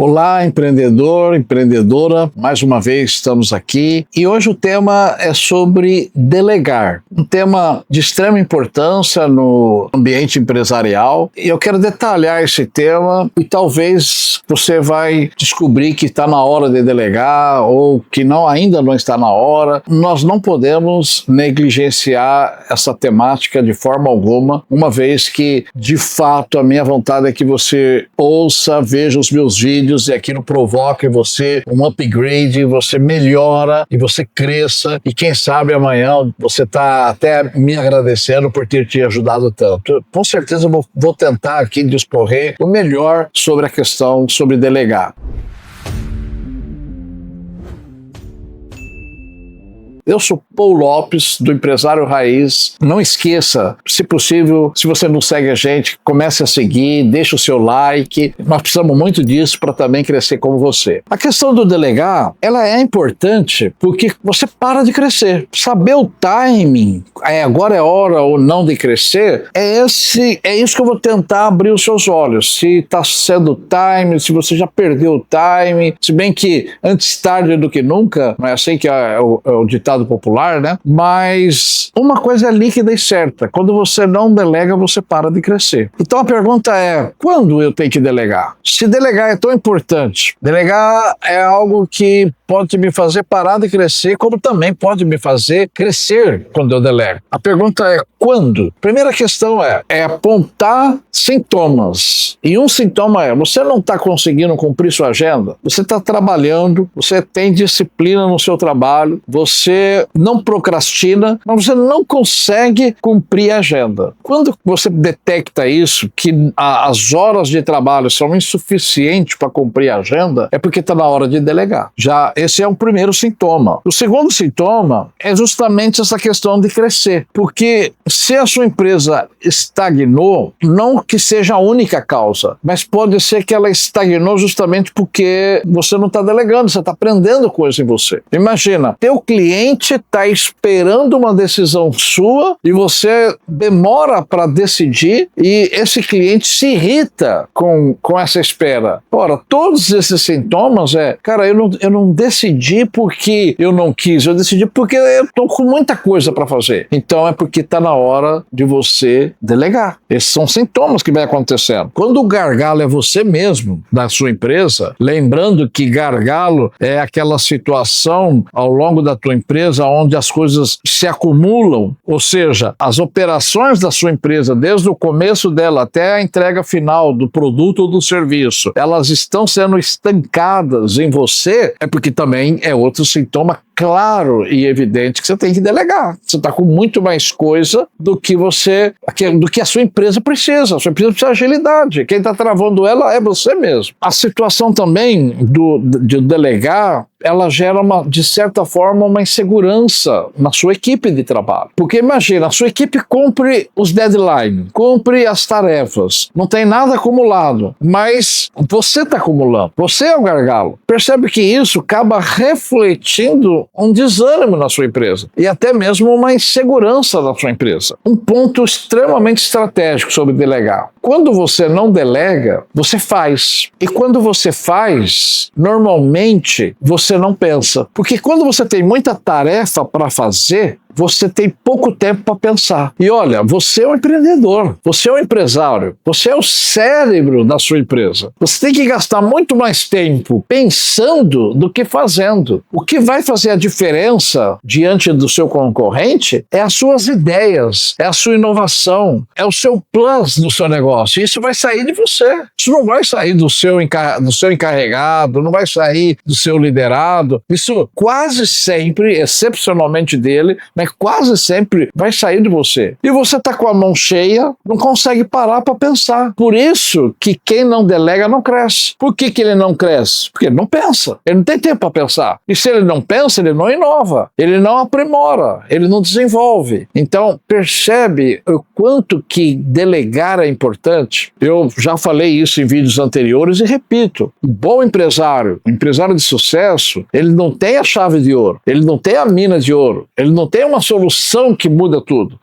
Olá, empreendedor, empreendedora, mais uma vez estamos aqui e hoje o tema é sobre delegar, um tema de extrema importância no ambiente empresarial e eu quero detalhar esse tema e talvez você vai descobrir que está na hora de delegar ou que ainda não está na hora. Nós não podemos negligenciar essa temática de forma alguma, uma vez que de fato a minha vontade é que você ouça, veja os meus vídeos e aquilo provoca em você um upgrade, você melhora e você cresça e quem sabe amanhã você está até me agradecendo por ter te ajudado tanto. Com certeza vou tentar aqui discorrer o melhor sobre a questão sobre delegar. Eu sou Paul Lopes, do Empresário Raiz. Não esqueça, se possível, se você não segue a gente, comece a seguir, deixa o seu like. Nós precisamos muito disso para também crescer como você. A questão do delegar, ela é importante porque você para de crescer. Saber o timing, agora é hora ou não de crescer, é isso que eu vou tentar abrir os seus olhos. Se está sendo o time, se você já perdeu o time, se bem que antes tarde do que nunca, não é assim que é o ditado popular, né? Mas uma coisa é líquida e certa: quando você não delega, você para de crescer. Então a pergunta é: quando eu tenho que delegar? Se delegar é tão importante, delegar é algo que pode me fazer parar de crescer, como também pode me fazer crescer quando eu delego. A pergunta é quando? Primeira questão é apontar sintomas. E um sintoma é: você não está conseguindo cumprir sua agenda, você está trabalhando, você tem disciplina no seu trabalho, você não procrastina, mas você não consegue cumprir a agenda. Quando você detecta isso, que as horas de trabalho são insuficientes para cumprir a agenda, é porque está na hora de delegar. Já esse é o primeiro sintoma. O segundo sintoma é justamente essa questão de crescer, porque se a sua empresa estagnou, não que seja a única causa, mas pode ser que ela estagnou justamente porque você não está delegando, você está prendendo coisa em você. Imagina, teu cliente está esperando uma decisão sua e você demora para decidir e esse cliente se irrita com essa espera. Ora, todos esses sintomas cara, eu não decidi porque eu não quis, eu decidi porque eu estou com muita coisa para fazer. Então é porque está na hora de você delegar. Esses são sintomas que vem acontecendo. Quando o gargalo é você mesmo, da sua empresa, lembrando que gargalo é aquela situação ao longo da tua empresa onde as coisas se acumulam, ou seja, as operações da sua empresa, desde o começo dela até a entrega final do produto ou do serviço, elas estão sendo estancadas em você, é porque também é outro sintoma claro e evidente que você tem que delegar. Você está com muito mais coisa do que a sua empresa precisa. A sua empresa precisa de agilidade. Quem está travando ela é você mesmo. A situação também de delegar, ela gera de certa forma uma insegurança na sua equipe de trabalho. Porque imagina, a sua equipe cumpre os deadlines, cumpre as tarefas, não tem nada acumulado, mas você está acumulando, você é o gargalo. Percebe que isso acaba refletindo um desânimo na sua empresa e até mesmo uma insegurança na sua empresa. Um ponto extremamente estratégico sobre delegar. Quando você não delega, você faz. E quando você faz, normalmente você não pensa. Porque quando você tem muita tarefa para fazer, você tem pouco tempo para pensar. E olha, você é um empreendedor, você é um empresário, você é o cérebro da sua empresa. Você tem que gastar muito mais tempo pensando do que fazendo. O que vai fazer a diferença diante do seu concorrente é as suas ideias, é a sua inovação, é o seu plus no seu negócio. Isso vai sair de você. Isso não vai sair do seu encarregado, não vai sair do seu liderado. Isso quase sempre, excepcionalmente dele, mas quase sempre vai sair de você. E você está com a mão cheia, não consegue parar para pensar. Por isso que quem não delega não cresce. Por que ele não cresce? Porque ele não pensa. Ele não tem tempo para pensar. E se ele não pensa, ele não inova. Ele não aprimora. Ele não desenvolve. Então, percebe o quanto que delegar é importante? Eu já falei isso em vídeos anteriores e repito. Um bom empresário, um empresário de sucesso, ele não tem a chave de ouro. Ele não tem a mina de ouro. Ele não tem uma uma solução que muda tudo.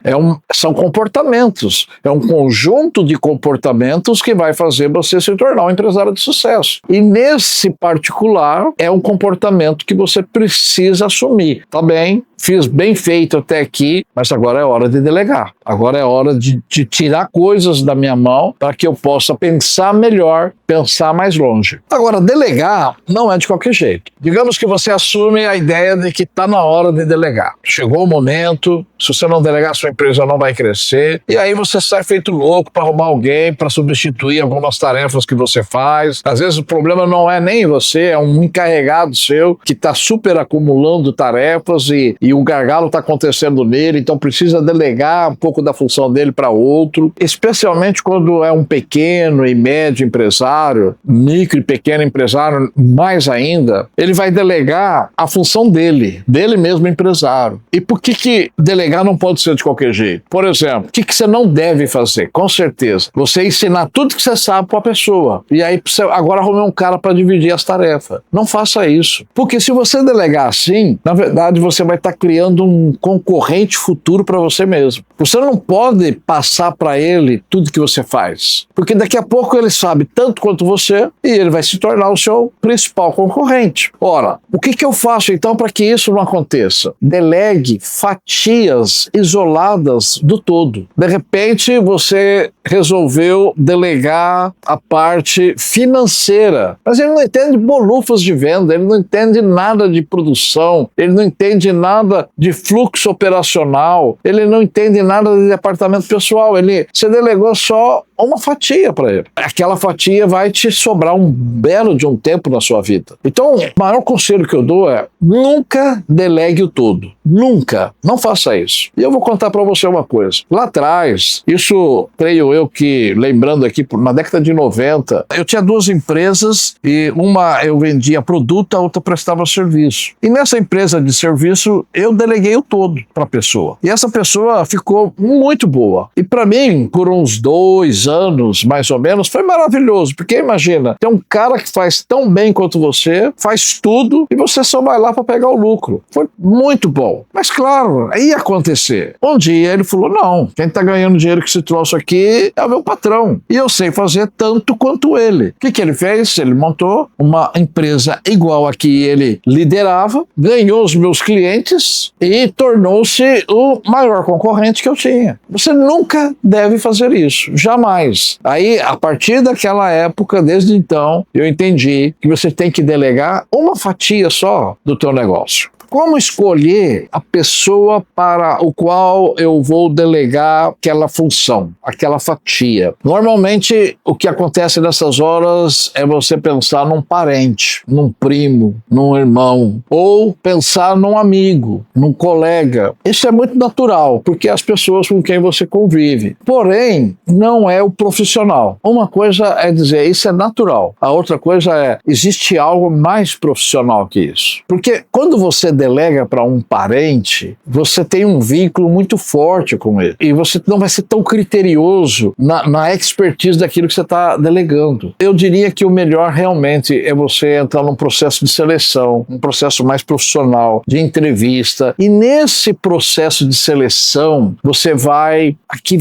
São comportamentos. É um conjunto de comportamentos que vai fazer você se tornar um empresário de sucesso. E nesse particular, é um comportamento que você precisa assumir. Tá bem, fiz bem feito até aqui, mas agora é hora de delegar. Agora é hora de tirar coisas da minha mão para que eu possa pensar melhor, pensar mais longe. Agora, delegar não é de qualquer jeito. Digamos que você assume a ideia de que está na hora de delegar. Chegou o momento, se você não delegar, sua empresa não vai crescer, e aí você sai feito louco para arrumar alguém para substituir algumas tarefas que você faz. Às vezes o problema não é nem você, é um encarregado seu que está super acumulando tarefas e o gargalo está acontecendo nele, então precisa delegar um pouco da função dele para outro, especialmente quando é um pequeno e médio empresário, micro e pequeno empresário, mais ainda, ele vai delegar a função dele mesmo empresário. E por que delegar não pode ser de qualquer jeito? Por exemplo, o que você não deve fazer? Com certeza, você ensinar tudo que você sabe para a pessoa, e aí você agora arrumar um cara para dividir as tarefas. Não faça isso, porque se você delegar assim, na verdade você vai estar criando um concorrente futuro para você mesmo. Você não pode passar para ele tudo que você faz, porque daqui a pouco ele sabe tanto quanto você e ele vai se tornar o seu principal concorrente. Ora, o que eu faço então para que isso não aconteça? Delegue fatias isoladas do todo. De repente você resolveu delegar a parte financeira, mas ele não entende bolufas de venda, ele não entende nada de produção, ele não entende nada de fluxo operacional, ele não entende nada de departamento pessoal, você delegou só uma fatia para ele. Aquela fatia vai te sobrar um belo de um tempo na sua vida. Então, o maior conselho que eu dou é: nunca delegue o todo. Nunca. Não faça isso. E eu vou contar para você uma coisa. Lá atrás, isso creio eu que, lembrando aqui, na década de 90, eu tinha duas empresas e uma eu vendia produto, a outra prestava serviço. E nessa empresa de serviço, eu deleguei o todo para a pessoa. E essa pessoa ficou muito boa. E para mim, por uns 2 anos, mais ou menos, foi maravilhoso, porque imagina, tem um cara que faz tão bem quanto você, faz tudo, e você só vai lá para pegar o lucro. Foi muito bom. Mas claro, ia acontecer. Um dia ele falou: não, quem está ganhando dinheiro que se trouxe aqui é o meu patrão, e eu sei fazer tanto quanto ele. O que ele fez? Ele montou uma empresa igual a que ele liderava, ganhou os meus clientes e tornou-se o maior concorrente que eu tinha. Você nunca deve fazer isso, jamais. Aí, a partir daquela época, desde então, eu entendi que você tem que delegar uma fatia só do teu negócio. Como escolher a pessoa para o qual eu vou delegar aquela função, aquela fatia? Normalmente, o que acontece nessas horas é você pensar num parente, num primo, num irmão, ou pensar num amigo, num colega. Isso é muito natural, porque é as pessoas com quem você convive. Porém, não é o profissional. Uma coisa é dizer, isso é natural. A outra coisa é, existe algo mais profissional que isso. Porque quando você delega para um parente, você tem um vínculo muito forte com ele. E você não vai ser tão criterioso na expertise daquilo que você está delegando. Eu diria que o melhor realmente é você entrar num processo de seleção, um processo mais profissional, de entrevista. E nesse processo de seleção, você vai... Aqui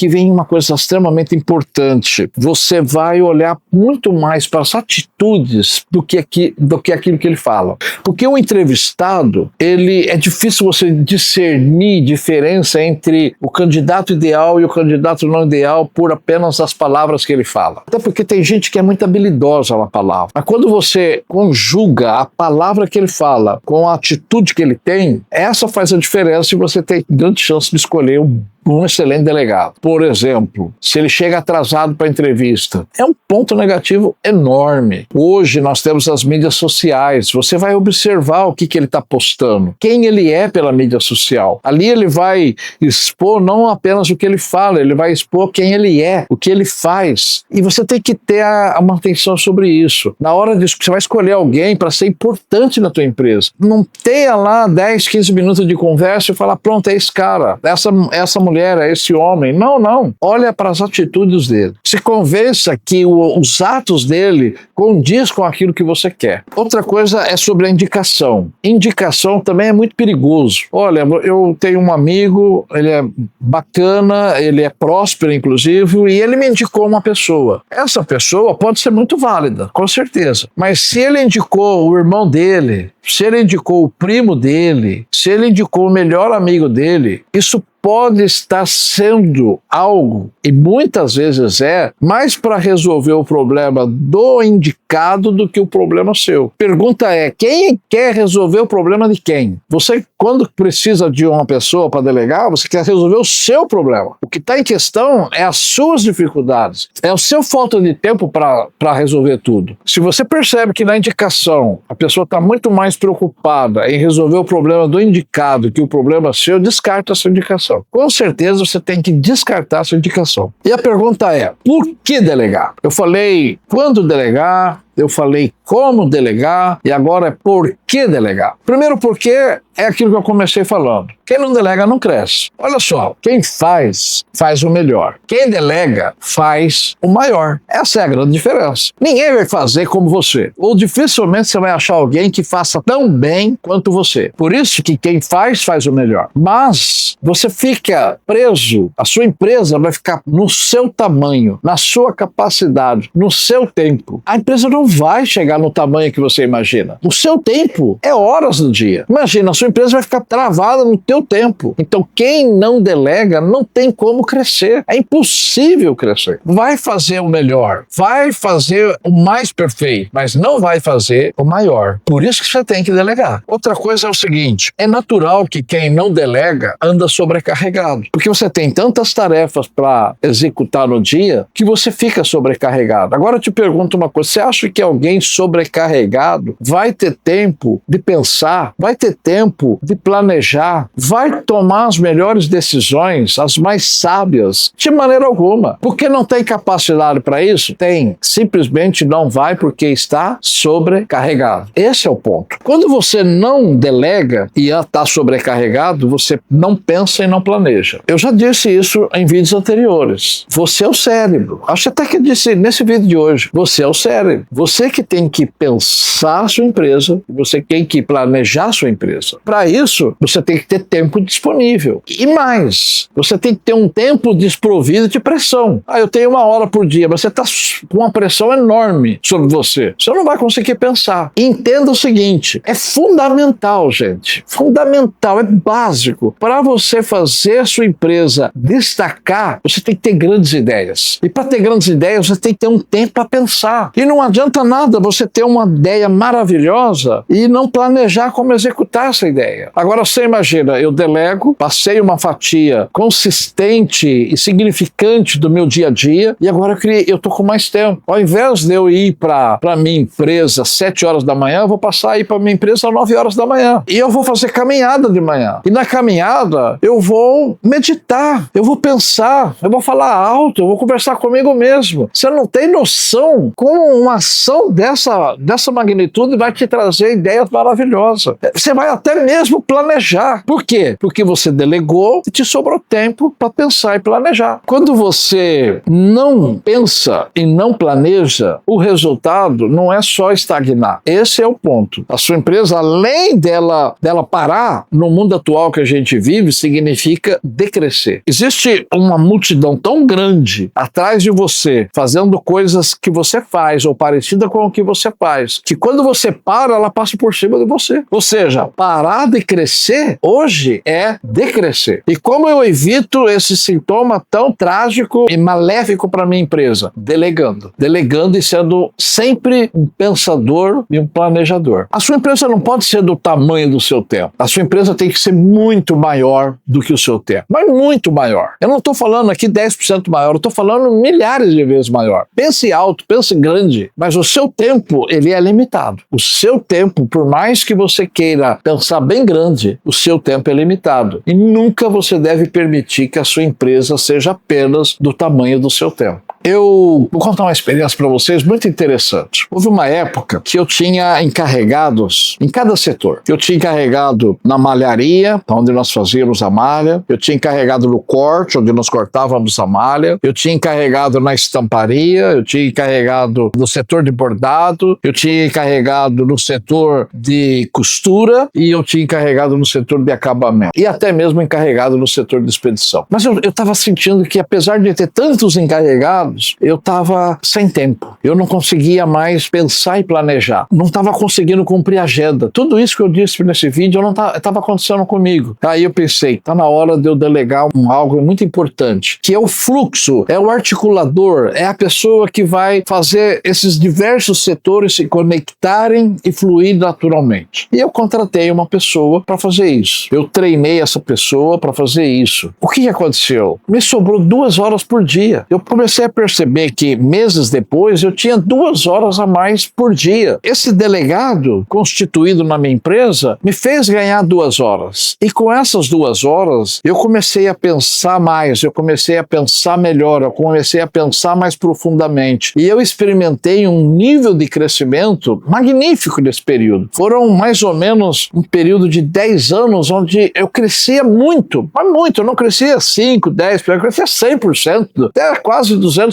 vem uma coisa extremamente importante. Você vai olhar muito mais para as atitudes do que aquilo que ele fala. Porque o entrevistado, é difícil você discernir diferença entre o candidato ideal e o candidato não ideal por apenas as palavras que ele fala. Até porque tem gente que é muito habilidosa na palavra. Mas quando você conjuga a palavra que ele fala com a atitude que ele tem, essa faz a diferença e você tem grande chance de escolher um excelente delegado. Por exemplo, se ele chega atrasado para a entrevista, é um ponto negativo enorme. Hoje nós temos as mídias sociais, você vai observar o que ele está postando, quem ele é pela mídia social. Ali ele vai expor não apenas o que ele fala, ele vai expor quem ele é, o que ele faz. E você tem que ter uma atenção sobre isso. Na hora disso, você vai escolher alguém para ser importante na tua empresa. Não tenha lá 10, 15 minutos de conversa e falar, pronto, é esse cara, essa mulher mulher, a esse homem. Não, não. Olha para as atitudes dele. Se convença que os atos dele condiz com aquilo que você quer. Outra coisa é sobre a indicação. Indicação também é muito perigoso. Olha, eu tenho um amigo, ele é bacana, ele é próspero, inclusive, e ele me indicou uma pessoa. Essa pessoa pode ser muito válida, com certeza. Mas se ele indicou o irmão dele, se ele indicou o primo dele, se ele indicou o melhor amigo dele, isso pode estar sendo algo, e muitas vezes mais para resolver o problema do indicado do que o problema seu. Pergunta é, quem quer resolver o problema de quem? Você, quando precisa de uma pessoa para delegar, você quer resolver o seu problema. O que está em questão é as suas dificuldades, é o seu falta de tempo para resolver tudo. Se você percebe que na indicação a pessoa está muito mais preocupada em resolver o problema do indicado que o problema seu, descarta essa indicação. Com certeza você tem que descartar essa indicação. E a pergunta é, por que delegar? Eu falei quando delegar, eu falei como delegar e agora é por que delegar. Primeiro porque é aquilo que eu comecei falando. Quem não delega não cresce. Olha só, quem faz o melhor. Quem delega faz o maior. Essa é a grande diferença. Ninguém vai fazer como você. Ou dificilmente você vai achar alguém que faça tão bem quanto você. Por isso que quem faz o melhor. Mas você fica preso, a sua empresa vai ficar no seu tamanho, na sua capacidade, no seu tempo. A empresa não vai chegar no tamanho que você imagina. O seu tempo é horas do dia. Imagina, a sua empresa vai ficar travada no teu tempo. Então, quem não delega não tem como crescer. É impossível crescer. Vai fazer o melhor, vai fazer o mais perfeito, mas não vai fazer o maior. Por isso que você tem que delegar. Outra coisa é o seguinte, é natural que quem não delega anda sobrecarregado, porque você tem tantas tarefas para executar no dia que você fica sobrecarregado. Agora eu te pergunto uma coisa, você acha que alguém sobrecarregado vai ter tempo de pensar, vai ter tempo de planejar, vai tomar as melhores decisões, as mais sábias? De maneira alguma. Porque não tem capacidade para isso? Tem. Simplesmente não vai porque está sobrecarregado. Esse é o ponto. Quando você não delega e está sobrecarregado, você não pensa e não planeja. Eu já disse isso em vídeos anteriores. Você é o cérebro. Acho até que disse nesse vídeo de hoje. Você é o cérebro. Você que tem que pensar a sua empresa, você tem que planejar a sua empresa. Para isso, você tem que ter tempo disponível. E mais, você tem que ter um tempo desprovido de pressão. Eu tenho 1 hora por dia, mas você está com uma pressão enorme sobre você. Você não vai conseguir pensar. Entenda o seguinte, é fundamental, gente. Fundamental, é básico. Para você fazer a sua empresa destacar, você tem que ter grandes ideias. E para ter grandes ideias, você tem que ter um tempo para pensar. E não adianta nada você ter uma ideia maravilhosa e não planejar como executar essa ideia. Agora você imagina, eu delego, passei uma fatia consistente e significante do meu dia a dia e agora eu estou com mais tempo. Ao invés de eu ir para minha empresa às 7 horas da manhã, eu vou passar a ir para minha empresa às 9 horas da manhã. E eu vou fazer caminhada de manhã. E na caminhada eu vou meditar, eu vou pensar, eu vou falar alto, eu vou conversar comigo mesmo. Você não tem noção como uma ação dessa magnitude vai te trazer ideias maravilhosas. Você vai até mesmo planejar. Por quê? Porque você delegou e te sobrou tempo para pensar e planejar. Quando você não pensa e não planeja, o resultado não é só estagnar. Esse é o ponto. A sua empresa, além dela parar, no mundo atual que a gente vive, significa decrescer. Existe uma multidão tão grande atrás de você, fazendo coisas que você faz ou parecida com o que você faz, que quando você para, ela passa por cima de você. Ou seja, parar de crescer hoje é decrescer. E como eu evito esse sintoma tão trágico e maléfico para minha empresa? Delegando. Delegando e sendo sempre um pensador e um planejador. A sua empresa não pode ser do tamanho do seu tempo. A sua empresa tem que ser muito maior do que o seu tempo. Mas muito maior. Eu não estou falando aqui 10% maior, eu estou falando milhares de vezes maior. Pense alto, pense grande, mas o seu tempo, ele é limitado. O seu tempo, por mais que você queira pensar bem grande, o seu tempo é limitado. E nunca você deve permitir que a sua empresa seja apenas do tamanho do seu tempo. Eu vou contar uma experiência para vocês muito interessante. Houve uma época que eu tinha encarregados em cada setor. Eu tinha encarregado na malharia, onde nós fazíamos a malha. Eu tinha encarregado no corte, onde nós cortávamos a malha. Eu tinha encarregado na estamparia. Eu tinha encarregado no setor de bordado. Eu tinha encarregado no setor de costura. E eu tinha encarregado no setor de acabamento. E até mesmo encarregado no setor de expedição. Mas eu estava sentindo que, apesar de ter tantos encarregados, eu estava sem tempo. Eu não conseguia mais pensar e planejar. Não estava conseguindo cumprir a agenda. Tudo isso que eu disse nesse vídeo estava acontecendo comigo. Aí eu pensei, está na hora de eu delegar algo muito importante, que é o fluxo, é o articulador, é a pessoa que vai fazer esses diversos setores se conectarem e fluir naturalmente. E eu contratei uma pessoa para fazer isso. Eu treinei essa pessoa para fazer isso. O que aconteceu? Me sobrou 2 horas por dia. Eu comecei a perceber que meses depois eu tinha 2 horas a mais por dia. Esse delegado constituído na minha empresa me fez ganhar 2 horas. E com essas 2 horas eu comecei a pensar mais, eu comecei a pensar melhor, eu comecei a pensar mais profundamente. E eu experimentei um nível de crescimento magnífico nesse período. Foram mais ou menos um período de 10 anos onde eu crescia muito, mas muito. Eu não crescia 5, 10%, eu crescia 100%, até quase 200%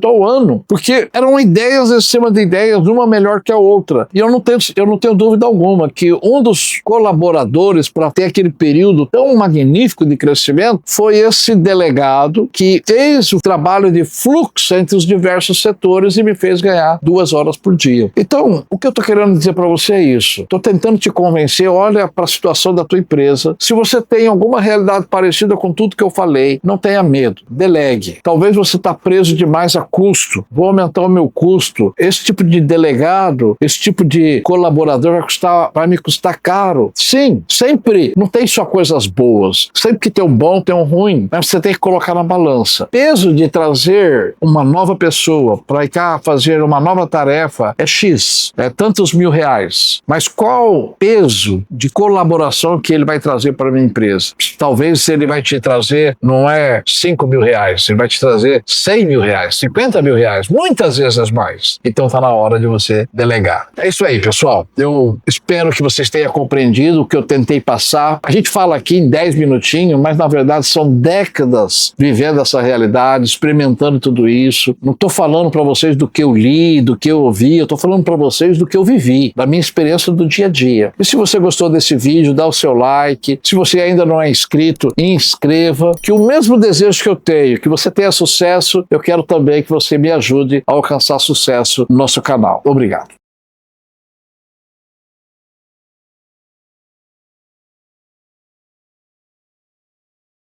ao ano, porque eram ideias em cima de ideias, uma melhor que a outra. E eu não tenho dúvida alguma que um dos colaboradores para ter aquele período tão magnífico de crescimento foi esse delegado que fez o trabalho de fluxo entre os diversos setores e me fez ganhar 2 horas por dia. Então, o que eu estou querendo dizer para você é isso. Estou tentando te convencer, olha para a situação da tua empresa. Se você tem alguma realidade parecida com tudo que eu falei, não tenha medo, delegue. Talvez você está preso demais a custo. Vou aumentar o meu custo. Esse tipo de delegado, esse tipo de colaborador vai me custar caro. Sim, sempre. Não tem só coisas boas. Sempre que tem um bom, tem um ruim. Mas você tem que colocar na balança. Peso de trazer uma nova pessoa para cá fazer uma nova tarefa é X. É tantos R$1.000. Mas qual peso de colaboração que ele vai trazer para a minha empresa? Talvez ele vai te trazer, não é R$5.000, ele vai te trazer R$100.000, R$50.000, muitas vezes mais. Então está na hora de você delegar. É isso aí, pessoal. Eu espero que vocês tenham compreendido o que eu tentei passar. A gente fala aqui em 10 minutinhos, mas na verdade são décadas vivendo essa realidade, experimentando tudo isso. Não estou falando para vocês do que eu li, do que eu ouvi, eu estou falando para vocês do que eu vivi, da minha experiência do dia a dia. E se você gostou desse vídeo, dá o seu like. Se você ainda não é inscrito, inscreva. Que o mesmo desejo que eu tenho, que você tenha sucesso, eu quero também que você me ajude a alcançar sucesso no nosso canal. Obrigado.